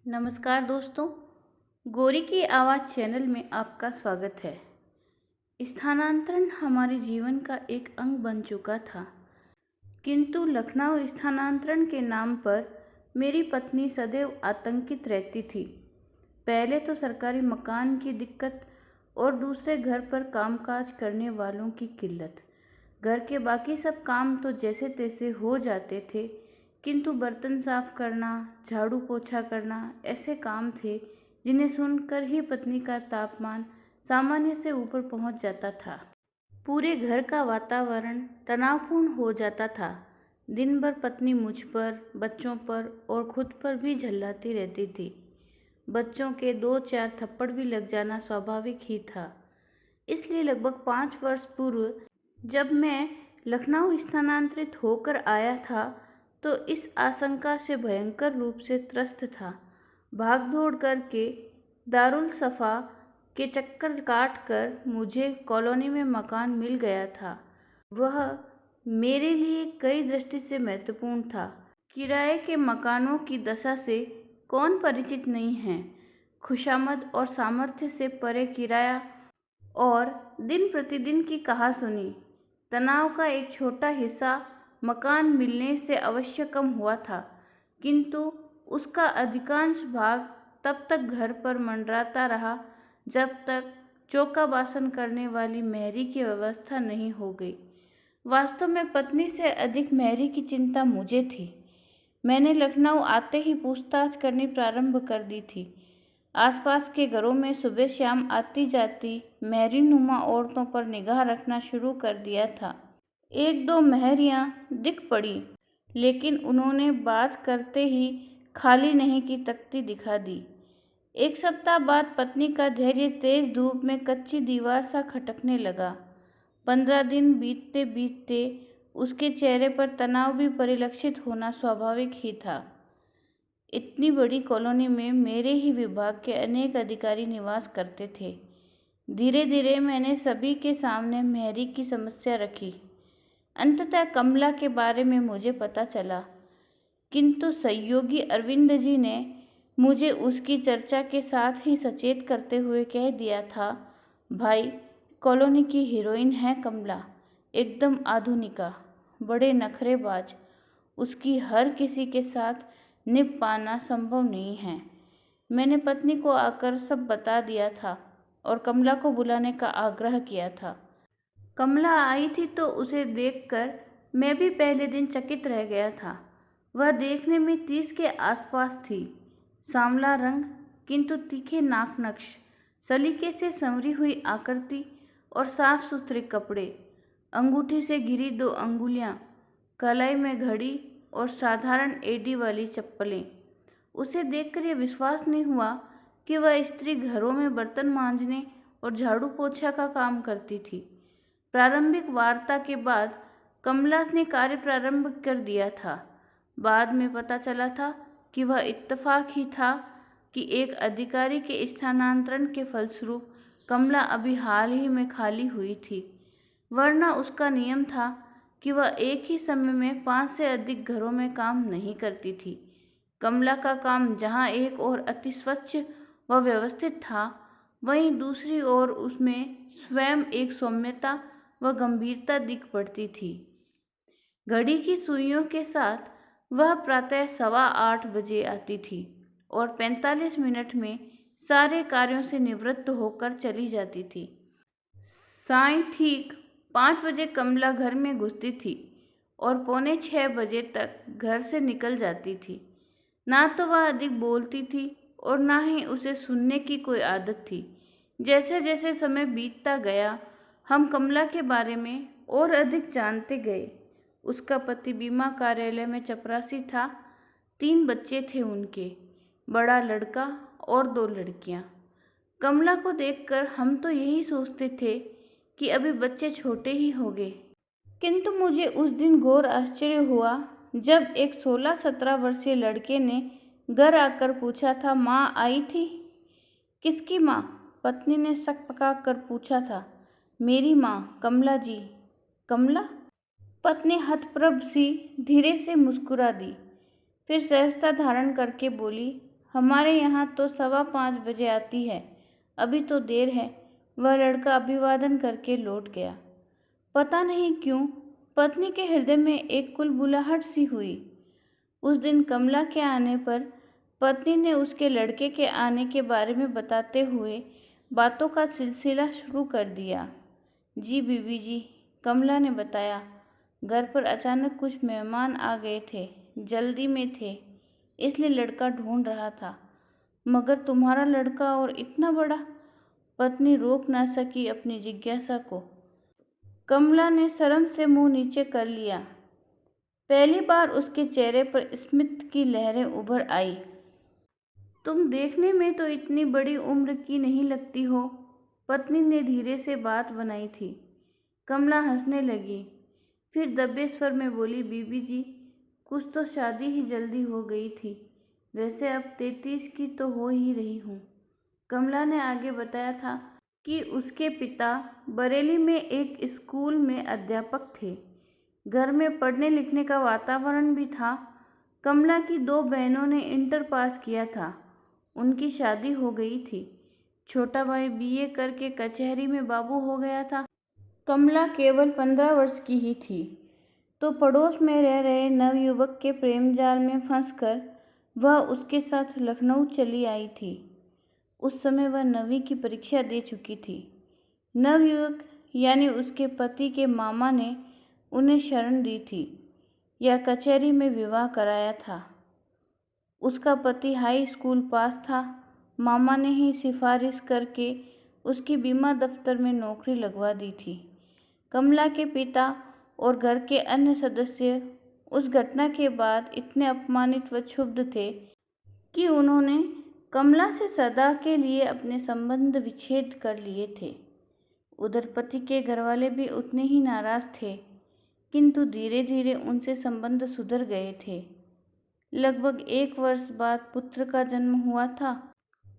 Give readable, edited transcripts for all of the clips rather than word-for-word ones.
नमस्कार दोस्तों, गोरी की आवाज़ चैनल में आपका स्वागत है। स्थानांतरण हमारे जीवन का एक अंग बन चुका था, किंतु लखनऊ स्थानांतरण के नाम पर मेरी पत्नी सदैव आतंकित रहती थी। पहले तो सरकारी मकान की दिक्कत और दूसरे घर पर कामकाज करने वालों की किल्लत। घर के बाकी सब काम तो जैसे तैसे हो जाते थे, किंतु बर्तन साफ करना, झाड़ू पोछा करना ऐसे काम थे जिन्हें सुनकर ही पत्नी का तापमान सामान्य से ऊपर पहुंच जाता था। पूरे घर का वातावरण तनावपूर्ण हो जाता था। दिन भर पत्नी मुझ पर, बच्चों पर और खुद पर भी झल्लाती रहती थी। बच्चों के 2-4 थप्पड़ भी लग जाना स्वाभाविक ही था। इसलिए लगभग 5 वर्ष पूर्व जब मैं लखनऊ स्थानांतरित होकर आया था, तो इस आशंका से भयंकर रूप से त्रस्त था। भाग दौड़ करके दारुल सफ़ा के चक्कर काट कर मुझे कॉलोनी में मकान मिल गया था। वह मेरे लिए कई दृष्टि से महत्वपूर्ण था। किराए के मकानों की दशा से कौन परिचित नहीं है। खुशामद और सामर्थ्य से परे किराया और दिन प्रतिदिन की कहासुनी, तनाव का एक छोटा हिस्सा मकान मिलने से अवश्य कम हुआ था, किंतु उसका अधिकांश भाग तब तक घर पर मंडराता रहा जब तक चौका बासन करने वाली मेहरी की व्यवस्था नहीं हो गई। वास्तव में पत्नी से अधिक मेहरी की चिंता मुझे थी। मैंने लखनऊ आते ही पूछताछ करनी प्रारंभ कर दी थी। आसपास के घरों में सुबह शाम आती जाती मेहरी नुमा औरतों पर निगाह रखना शुरू कर दिया था। 1-2 मेहरियां दिख पड़ी, लेकिन उन्होंने बात करते ही खाली नहीं की तख्ती दिखा दी। 1 सप्ताह बाद पत्नी का धैर्य तेज धूप में कच्ची दीवार सा खटकने लगा। 15 दिन बीतते बीतते उसके चेहरे पर तनाव भी परिलक्षित होना स्वाभाविक ही था। इतनी बड़ी कॉलोनी में मेरे ही विभाग के अनेक अधिकारी निवास करते थे। धीरे धीरे मैंने सभी के सामने मेहरी की समस्या रखी। अंततः कमला के बारे में मुझे पता चला, किंतु सहयोगी अरविंद जी ने मुझे उसकी चर्चा के साथ ही सचेत करते हुए कह दिया था, भाई, कॉलोनी की हीरोइन है कमला, एकदम आधुनिका, बड़े नखरेबाज। उसकी हर किसी के साथ निभ पाना संभव नहीं है। मैंने पत्नी को आकर सब बता दिया था और कमला को बुलाने का आग्रह किया था। कमला आई थी तो उसे देखकर मैं भी पहले दिन चकित रह गया था। वह देखने में 30 के आसपास थी। सांवला रंग, किंतु तीखे नाक नक्श, सलीके से संवरी हुई आकृति और साफ सुथरे कपड़े, अंगूठी से घिरी 2 अंगुलियां, कलाई में घड़ी और साधारण एड़ी वाली चप्पलें। उसे देखकर यह विश्वास नहीं हुआ कि वह स्त्री घरों में बर्तन मांजने और झाड़ू पोछा का काम करती थी। प्रारंभिक वार्ता के बाद कमला ने कार्य प्रारंभ कर दिया था। बाद में पता चला था कि वह इत्तेफाक ही था कि एक अधिकारी के स्थानांतरण के फलस्वरूप कमला अभी हाल ही में खाली हुई थी, वरना उसका नियम था कि वह एक ही समय में 5 से अधिक घरों में काम नहीं करती थी। कमला का काम जहां एक ओर अति स्वच्छ व व्यवस्थित था, वहीं दूसरी ओर उसमें स्वयं एक सौम्यता व गंभीरता दिख पड़ती थी। घड़ी की सुइयों के साथ वह प्रातः 8:15 बजे आती थी और 45 मिनट में सारे कार्यों से निवृत्त होकर चली जाती थी। सायं ठीक 5 बजे कमला घर में घुसती थी और 5:45 बजे तक घर से निकल जाती थी। ना तो वह अधिक बोलती थी और ना ही उसे सुनने की कोई आदत थी। जैसे जैसे समय बीतता गया, हम कमला के बारे में और अधिक जानते गए। उसका पति बीमा कार्यालय में चपरासी था। 3 बच्चे थे उनके, बड़ा लड़का और 2 लड़कियां। कमला को देखकर हम तो यही सोचते थे कि अभी बच्चे छोटे ही होंगे, किंतु मुझे उस दिन घोर आश्चर्य हुआ जब एक 16-17 वर्षीय लड़के ने घर आकर पूछा था, माँ आई थी? किसकी माँ? पत्नी ने शक पकाकर पूछा था। मेरी माँ, कमला जी। कमला? पत्नी हतप्रभ सी धीरे से मुस्कुरा दी, फिर सहजता धारण करके बोली, हमारे यहाँ तो 5:15 बजे आती है, अभी तो देर है। वह लड़का अभिवादन करके लौट गया। पता नहीं क्यों पत्नी के हृदय में एक कुलबुलाहट सी हुई। उस दिन कमला के आने पर पत्नी ने उसके लड़के के आने के बारे में बताते हुए बातों का सिलसिला शुरू कर दिया। जी बीबी जी, कमला ने बताया, घर पर अचानक कुछ मेहमान आ गए थे, जल्दी में थे, इसलिए लड़का ढूंढ रहा था। मगर तुम्हारा लड़का और इतना बड़ा? पत्नी रोक ना सकी अपनी जिज्ञासा को। कमला ने शर्म से मुंह नीचे कर लिया। पहली बार उसके चेहरे पर स्मित की लहरें उभर आई। तुम देखने में तो इतनी बड़ी उम्र की नहीं लगती हो, पत्नी ने धीरे से बात बनाई थी। कमला हंसने लगी, फिर दबे स्वर में बोली, बीबी जी, कुछ तो शादी ही जल्दी हो गई थी, वैसे अब 33 की तो हो ही रही हूँ। कमला ने आगे बताया था कि उसके पिता बरेली में एक स्कूल में अध्यापक थे। घर में पढ़ने लिखने का वातावरण भी था। कमला की 2 बहनों ने इंटर पास किया था, उनकी शादी हो गई थी। छोटा भाई बीए करके कचहरी में बाबू हो गया था। कमला केवल 15 वर्ष की ही थी, तो पड़ोस में रह रहे नवयुवक के प्रेम जाल में फंसकर वह उसके साथ लखनऊ चली आई थी। उस समय वह 9वीं की परीक्षा दे चुकी थी। नवयुवक यानी उसके पति के मामा ने उन्हें शरण दी थी या कचहरी में विवाह कराया था। उसका पति हाई स्कूल पास था। मामा ने ही सिफारिश करके उसकी बीमा दफ्तर में नौकरी लगवा दी थी। कमला के पिता और घर के अन्य सदस्य उस घटना के बाद इतने अपमानित व क्षुब्ध थे कि उन्होंने कमला से सदा के लिए अपने संबंध विच्छेद कर लिए थे। उधर पति के घरवाले भी उतने ही नाराज थे, किंतु धीरे धीरे उनसे संबंध सुधर गए थे। लगभग 1 वर्ष बाद पुत्र का जन्म हुआ था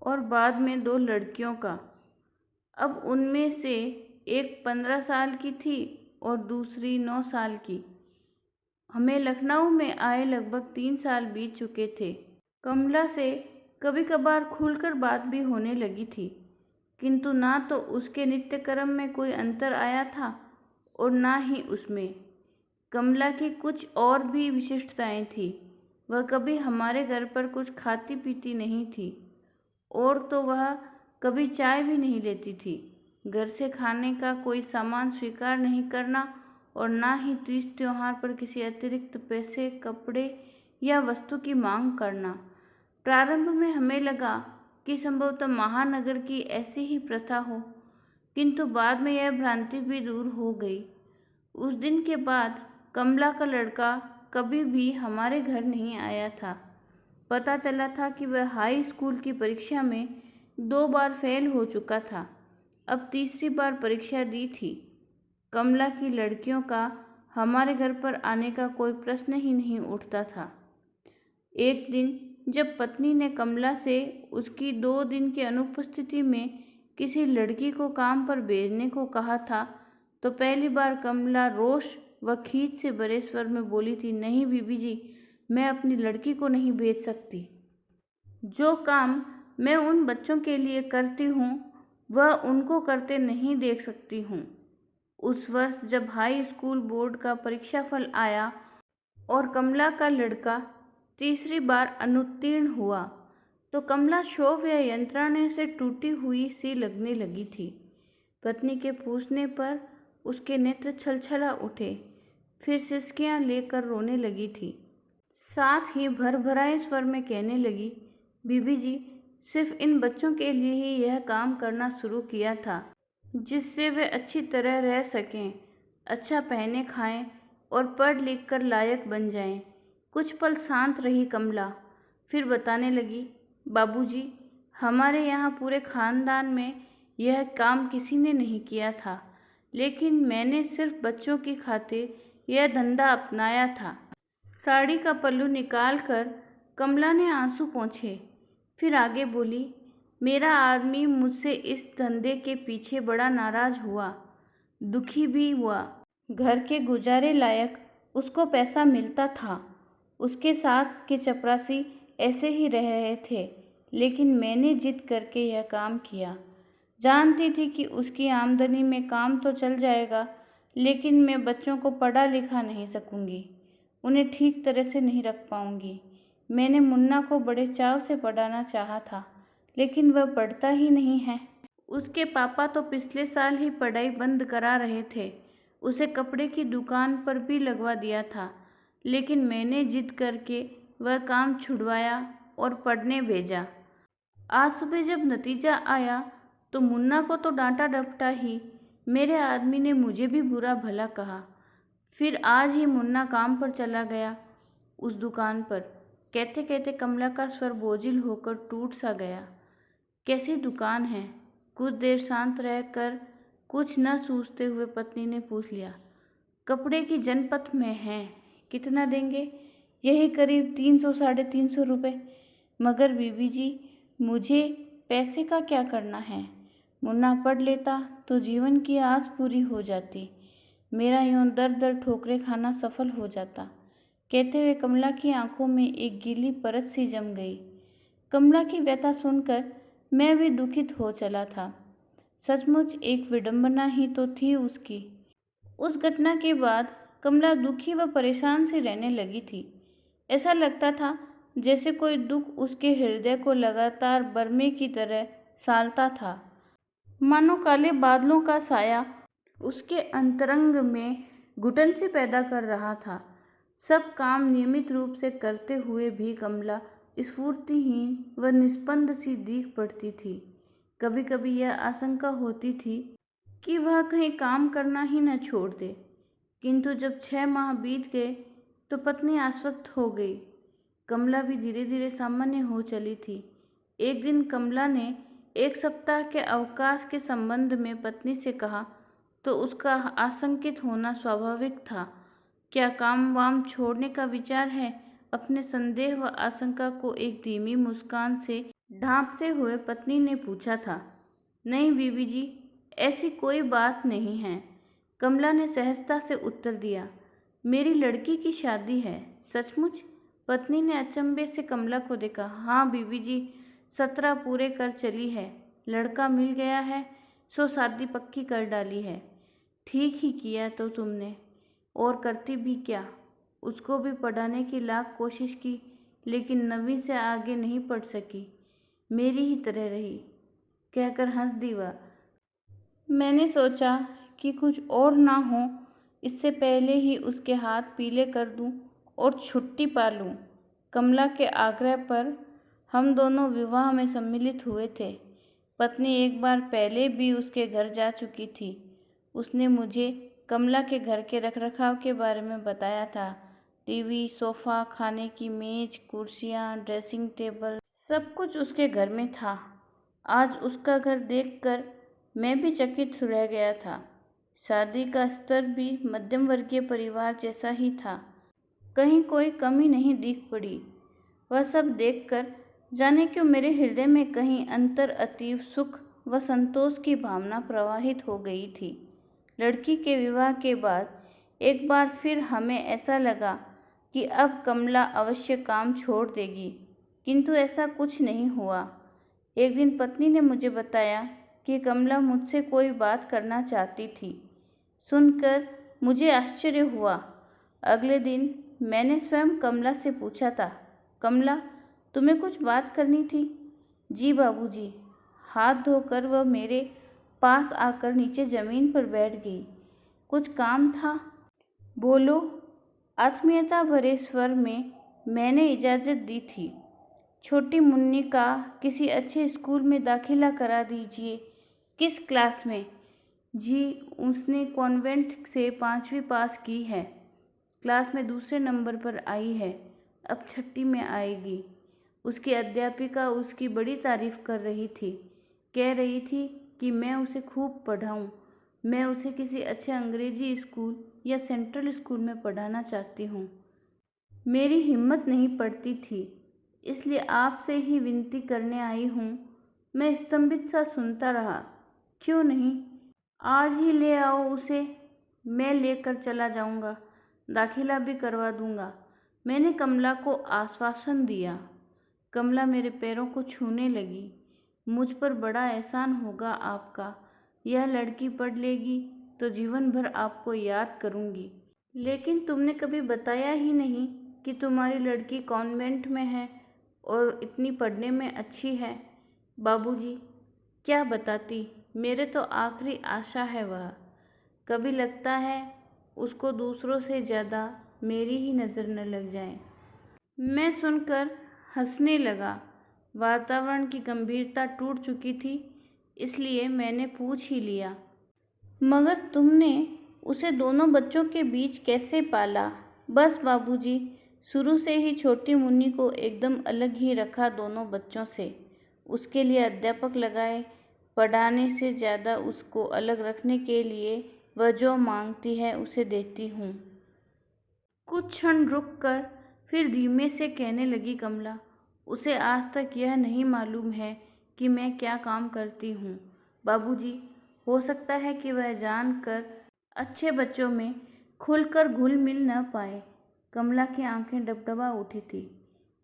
और बाद में 2 लड़कियों का। अब उनमें से एक 15 साल की थी और दूसरी 9 साल की। हमें लखनऊ में आए लगभग 3 साल बीत चुके थे। कमला से कभी कभार खुलकर बात भी होने लगी थी, किंतु ना तो उसके नित्यक्रम में कोई अंतर आया था और ना ही उसमें। कमला की कुछ और भी विशिष्टताएं थी। वह कभी हमारे घर पर कुछ खाती पीती नहीं थी, और तो वह कभी चाय भी नहीं लेती थी। घर से खाने का कोई सामान स्वीकार नहीं करना और ना ही तीज त्योहार पर किसी अतिरिक्त पैसे, कपड़े या वस्तु की मांग करना। प्रारंभ में हमें लगा कि संभवतः महानगर की ऐसी ही प्रथा हो, किंतु बाद में यह भ्रांति भी दूर हो गई। उस दिन के बाद कमला का लड़का कभी भी हमारे घर नहीं आया था। पता चला था कि वह हाई स्कूल की परीक्षा में 2 बार फेल हो चुका था, अब तीसरी बार परीक्षा दी थी। कमला की लड़कियों का हमारे घर पर आने का कोई प्रश्न ही नहीं उठता था। एक दिन जब पत्नी ने कमला से उसकी 2 दिन की अनुपस्थिति में किसी लड़की को काम पर भेजने को कहा था, तो पहली बार कमला रोष व खींच से भरे स्वर में बोली थी, नहीं बीबी जी, मैं अपनी लड़की को नहीं भेज सकती। जो काम मैं उन बच्चों के लिए करती हूँ वह उनको करते नहीं देख सकती हूँ। उस वर्ष जब हाई स्कूल बोर्ड का परीक्षाफल आया और कमला का लड़का तीसरी बार अनुत्तीर्ण हुआ, तो कमला क्षोभ या यंत्रणा से टूटी हुई सी लगने लगी थी। पत्नी के पूछने पर उसके नेत्र छलछला उठे, फिर सिसकियां लेकर रोने लगी थी। साथ ही भरभराए स्वर में कहने लगी, बीबी जी, सिर्फ इन बच्चों के लिए ही यह काम करना शुरू किया था, जिससे वे अच्छी तरह रह सकें, अच्छा पहने खाएं और पढ़ लिख कर लायक बन जाएं। कुछ पल शांत रही कमला, फिर बताने लगी, बाबूजी, हमारे यहाँ पूरे खानदान में यह काम किसी ने नहीं किया था, लेकिन मैंने सिर्फ बच्चों की खातिर यह धंधा अपनाया था। साड़ी का पल्लू निकालकर कमला ने आंसू पोंछे, फिर आगे बोली, मेरा आदमी मुझसे इस धंधे के पीछे बड़ा नाराज हुआ, दुखी भी हुआ। घर के गुजारे लायक उसको पैसा मिलता था, उसके साथ के चपरासी ऐसे ही रह रहे थे, लेकिन मैंने जिद करके यह काम किया। जानती थी कि उसकी आमदनी में काम तो चल जाएगा, लेकिन मैं बच्चों को पढ़ा लिखा नहीं सकूंगी, उन्हें ठीक तरह से नहीं रख पाऊंगी। मैंने मुन्ना को बड़े चाव से पढ़ाना चाहा था, लेकिन वह पढ़ता ही नहीं है। उसके पापा तो पिछले साल ही पढ़ाई बंद करा रहे थे। उसे कपड़े की दुकान पर भी लगवा दिया था, लेकिन मैंने जिद करके वह काम छुड़वाया और पढ़ने भेजा। आज सुबह जब नतीजा आया तो मुन्ना को तो डांटा डपटा ही, मेरे आदमी ने मुझे भी बुरा भला कहा। फिर आज ही मुन्ना काम पर चला गया उस दुकान पर। कहते कहते कमला का स्वर बोझिल होकर टूट सा गया। कैसी दुकान है? कुछ देर शांत रहकर कुछ न सूझते हुए पत्नी ने पूछ लिया। कपड़े की जनपथ में है। कितना देंगे? यही करीब 300 350 रुपये। मगर बीबी जी, मुझे पैसे का क्या करना है? मुन्ना पढ़ लेता तो जीवन की आस पूरी हो जाती। मेरा यूं दर दर ठोकरे खाना सफल हो जाता। कहते हुए कमला की आंखों में एक गीली परत सी जम गई। कमला की व्यथा सुनकर मैं भी दुखित हो चला था। सचमुच एक विडंबना ही तो थी उसकी। उस घटना के बाद कमला दुखी व परेशान सी रहने लगी थी। ऐसा लगता था जैसे कोई दुख उसके हृदय को लगातार बरमे की तरह सालता था। मानो काले बादलों का साया उसके अंतरंग में घुटन सी पैदा कर रहा था। सब काम नियमित रूप से करते हुए भी कमला स्फूर्तिहीन व निस्पंद सी दिख पड़ती थी। कभी कभी यह आशंका होती थी कि वह कहीं काम करना ही न छोड़ दे। किंतु जब 6 माह बीत गए तो पत्नी आश्वस्त हो गई। कमला भी धीरे धीरे सामान्य हो चली थी। एक दिन कमला ने 1 सप्ताह के अवकाश के संबंध में पत्नी से कहा तो उसका आशंकित होना स्वाभाविक था। क्या काम वाम छोड़ने का विचार है? अपने संदेह व आशंका को एक धीमी मुस्कान से ढांपते हुए पत्नी ने पूछा था। नहीं बीबी जी, ऐसी कोई बात नहीं है, कमला ने सहजता से उत्तर दिया। मेरी लड़की की शादी है। सचमुच? पत्नी ने अचंभे से कमला को देखा। हाँ बीबी जी, 17 पूरे कर चली है। लड़का मिल गया है, सो शादी पक्की कर डाली है। ठीक ही किया तो तुमने, और करती भी क्या। उसको भी पढ़ाने की लाख कोशिश की, लेकिन 9वीं से आगे नहीं पढ़ सकी। मेरी ही तरह रही, कहकर हंस दी वह। मैंने सोचा कि कुछ और ना हो, इससे पहले ही उसके हाथ पीले कर दूं और छुट्टी पा लूं। कमला के आग्रह पर हम दोनों विवाह में सम्मिलित हुए थे। पत्नी एक बार पहले भी उसके घर जा चुकी थी। उसने मुझे कमला के घर के रखरखाव के बारे में बताया था। टीवी, सोफ़ा, खाने की मेज, कुर्सियाँ, ड्रेसिंग टेबल, सब कुछ उसके घर में था। आज उसका घर देखकर मैं भी चकित रह गया था। शादी का स्तर भी मध्यम वर्गीय परिवार जैसा ही था। कहीं कोई कमी नहीं दिख पड़ी। वह सब देखकर जाने क्यों मेरे हृदय में कहीं अंतर अतीव सुख व संतोष की भावना प्रवाहित हो गई थी। लड़की के विवाह के बाद एक बार फिर हमें ऐसा लगा कि अब कमला अवश्य काम छोड़ देगी, किंतु ऐसा कुछ नहीं हुआ। एक दिन पत्नी ने मुझे बताया कि कमला मुझसे कोई बात करना चाहती थी। सुनकर मुझे आश्चर्य हुआ। अगले दिन मैंने स्वयं कमला से पूछा था, कमला, तुम्हें कुछ बात करनी थी? जी बाबूजी। हाथ धोकर वह मेरे पास आकर नीचे ज़मीन पर बैठ गई। कुछ काम था? बोलो। आत्मीयता भरे स्वर में मैंने इजाज़त दी थी। छोटी मुन्नी का किसी अच्छे स्कूल में दाखिला करा दीजिए। किस क्लास में? जी, उसने कॉन्वेंट से 5वीं पास की है। क्लास में दूसरे नंबर पर आई है, अब 6ठी में आएगी। उसकी अध्यापिका उसकी बड़ी तारीफ कर रही थी। कह रही थी कि मैं उसे खूब पढ़ाऊं। मैं उसे किसी अच्छे अंग्रेजी स्कूल या सेंट्रल स्कूल में पढ़ाना चाहती हूँ। मेरी हिम्मत नहीं पड़ती थी, इसलिए आपसे ही विनती करने आई हूँ। मैं स्तंभित सा सुनता रहा। क्यों नहीं, आज ही ले आओ उसे, मैं लेकर चला जाऊँगा, दाखिला भी करवा दूँगा। मैंने कमला को आश्वासन दिया। कमला मेरे पैरों को छूने लगी। मुझ पर बड़ा एहसान होगा आपका। यह लड़की पढ़ लेगी तो जीवन भर आपको याद करूंगी। लेकिन तुमने कभी बताया ही नहीं कि तुम्हारी लड़की कॉन्वेंट में है और इतनी पढ़ने में अच्छी है। बाबूजी, क्या बताती, मेरे तो आखिरी आशा है वह। कभी लगता है उसको दूसरों से ज़्यादा मेरी ही नज़र न लग जाए। मैं सुनकर हंसने लगा। वातावरण की गंभीरता टूट चुकी थी, इसलिए मैंने पूछ ही लिया, मगर तुमने उसे दोनों बच्चों के बीच कैसे पाला? बस बाबूजी, शुरू से ही छोटी मुन्नी को एकदम अलग ही रखा दोनों बच्चों से। उसके लिए अध्यापक लगाए, पढ़ाने से ज़्यादा उसको अलग रखने के लिए वह जो मांगती है उसे देती हूँ। कुछ क्षण रुककर फिर धीमे से कहने लगी कमला, उसे आज तक यह नहीं मालूम है कि मैं क्या काम करती हूँ। बाबूजी, हो सकता है कि वह जानकर अच्छे बच्चों में खुलकर घुल मिल न पाए। कमला की आंखें डबडबा उठी थी।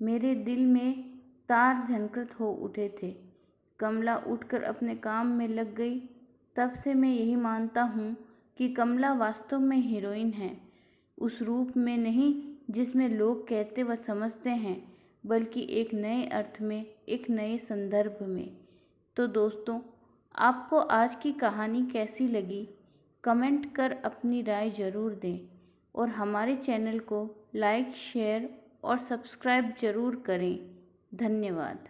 मेरे दिल में तार झनकृत हो उठे थे। कमला उठकर अपने काम में लग गई। तब से मैं यही मानता हूँ कि कमला वास्तव में हीरोइन है। उस रूप में नहीं जिसमें लोग कहते व समझते हैं, बल्कि एक नए अर्थ में, एक नए संदर्भ में। तो दोस्तों, आपको आज की कहानी कैसी लगी? कमेंट कर अपनी राय ज़रूर दें और हमारे चैनल को लाइक, शेयर और सब्सक्राइब ज़रूर करें। धन्यवाद।